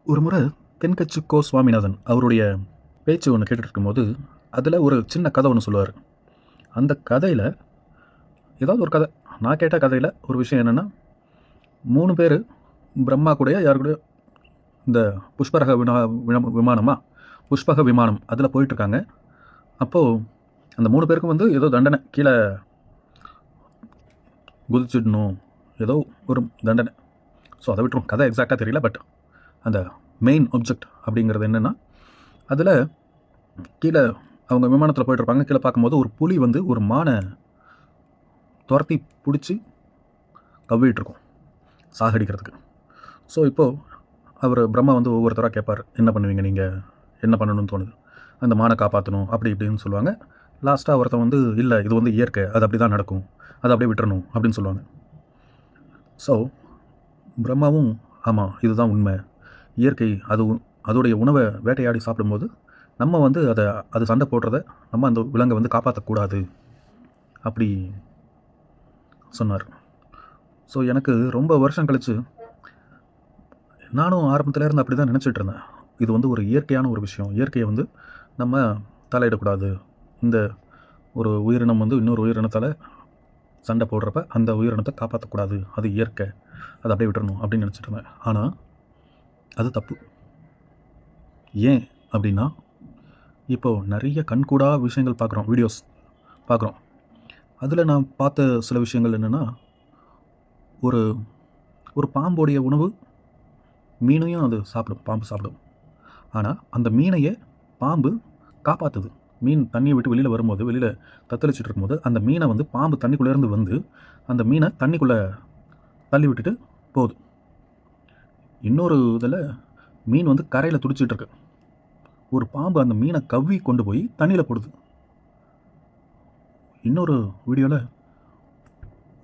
ஒரு முறை தென்கட்சி கோ சுவாமிநாதன் அவருடைய பேச்சு ஒன்று கேட்டுட்டு இருக்கும்போது அதில் ஒரு சின்ன கதை ஒன்று சொல்லுவார். அந்த கதையில் ஏதாவது ஒரு கதை, நான் கேட்ட கதையில் ஒரு விஷயம் என்னென்னா, 3 பேர் பிரம்மா கூடயோ யார் கூடயோ இந்த புஷ்பரக விமானமா புஷ்பக விமானம் அதில் போயிட்டுருக்காங்க. அப்போது அந்த 3 பேருக்கும் வந்து ஏதோ தண்டனை, கீழே குதிச்சிடணும், ஏதோ ஒரு தண்டனை. ஸோ அதை விட்டுரும், கதை எக்ஸாக்டாக தெரியல. பட் அந்த மெயின் ஆப்ஜெக்ட் அப்படிங்கிறது என்னென்னா, அதில் கீழே அவங்க விமானத்தில் போயிட்டுருப்பாங்க. கீழே பார்க்கும்போது ஒரு புலி வந்து ஒரு மானை துரத்தி பிடிச்சி கவ்விட்டுருக்கும் சாகடிக்கிறதுக்கு. ஸோ இப்போது அவர் பிரம்மா வந்து ஒவ்வொருத்தராக கேட்பார், என்ன பண்ணுவீங்க நீங்கள், என்ன பண்ணணும்னு தோணுது, அந்த மானை காப்பாற்றணும் அப்படி இப்படின்னு சொல்லுவாங்க. லாஸ்ட்டாக ஒருத்தன் வந்து இல்லை, இது வந்து இயற்கை, அது அப்படி தான் நடக்கும், அதை அப்படியே விட்டுறணும் அப்படின்னு சொல்லுவாங்க. ஸோ பிரம்மாவும் ஆமாம் இதுதான் உண்மை, இயற்கை அதோடைய உணவை வேட்டையாடி சாப்பிடும்போது நம்ம வந்து அது சண்டை போடுறத நம்ம அந்த விலங்கை வந்து காப்பாற்றக்கூடாது அப்படி சொன்னார். ஸோ எனக்கு ரொம்ப வருஷம் கழித்து நானும் ஆரம்பத்துலேருந்து அப்படி தான் நினச்சிட்டு இருந்தேன். இது வந்து ஒரு இயற்கையான ஒரு விஷயம், இயற்கையை வந்து நம்ம தலையிடக்கூடாது, இந்த ஒரு உயிரினம் வந்து இன்னொரு உயிரினத்தால் சண்டை போடுறப்ப அந்த உயிரினத்தை காப்பாற்றக்கூடாது, அது இயற்கை, அதை அப்படியே விட்டுறணும் அப்படின்னு நினச்சிட்டு இருந்தேன். ஆனால் அது தப்பு. ஏன் அப்படின்னா, இப்போது நிறைய கண்கூடா விஷயங்கள் பார்க்குறோம், வீடியோஸ் பார்க்குறோம். அதில் நான் பார்த்த சில விஷயங்கள் என்னென்னா, ஒரு ஒரு பாம்போடைய உணவு மீனையும் அது சாப்பிடும், பாம்பு சாப்பிடும். ஆனால் அந்த மீனையே பாம்பு காப்பாற்றுது. மீன் தண்ணியை விட்டு வெளியில் வரும்போது, வெளியில் தத்தளிச்சுட்டு இருக்கும்போது அந்த மீனை வந்து பாம்பு தண்ணிக்குள்ளேருந்து வந்து அந்த மீனை தண்ணிக்குள்ளே தள்ளி விட்டுட்டு போகுது. இன்னொரு இதில் மீன் வந்து கரையில் துடிச்சிட்டு இருக்கு, ஒரு பாம்பு அந்த மீனை கவ்வி கொண்டு போய் தண்ணியில் போடுது. இன்னொரு வீடியோவில்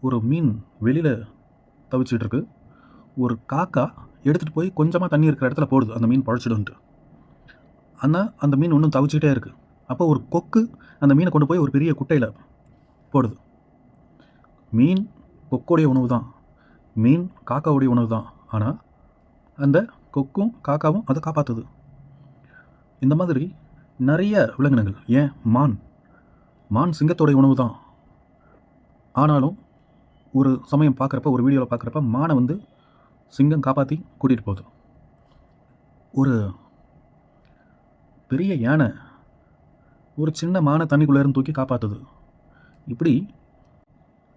ஒரு மீன் வெளியில் தவிச்சிட்ருக்கு, ஒரு காக்கா எடுத்துகிட்டு போய் கொஞ்சமாக தண்ணி இருக்கிற இடத்துல போடுது, அந்த மீன் பழச்சிடும்ட்டு. ஆனால் அந்த மீன் இன்னும் தவிச்சிக்கிட்டே இருக்குது. அப்போ ஒரு கொக்கு அந்த மீனை கொண்டு போய் ஒரு பெரிய குட்டையில் போடுது. மீன் கொக்கோடைய உணவு தான், மீன் காக்காவுடைய உணவு தான். ஆனால் அந்த கொக்கும் காக்காவும் அதை காப்பாற்றுது. இந்த மாதிரி நிறைய விலங்கினங்கள், ஏன் மான் சிங்கத்தோடைய உணவு தான். ஆனாலும் ஒரு சமயம் பார்க்குறப்ப, ஒரு வீடியோவில் பார்க்குறப்ப மானை வந்து சிங்கம் காப்பாற்றி கூட்டிகிட்டு போகுது. ஒரு பெரிய யானை ஒரு சின்ன மானை தண்ணிக்குள்ளேருந்து தூக்கி காப்பாற்றுது. இப்படி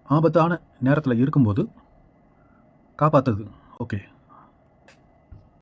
ஆபத்தான நேரத்தில் இருக்கும்போது காப்பாற்றுது. ஓகே,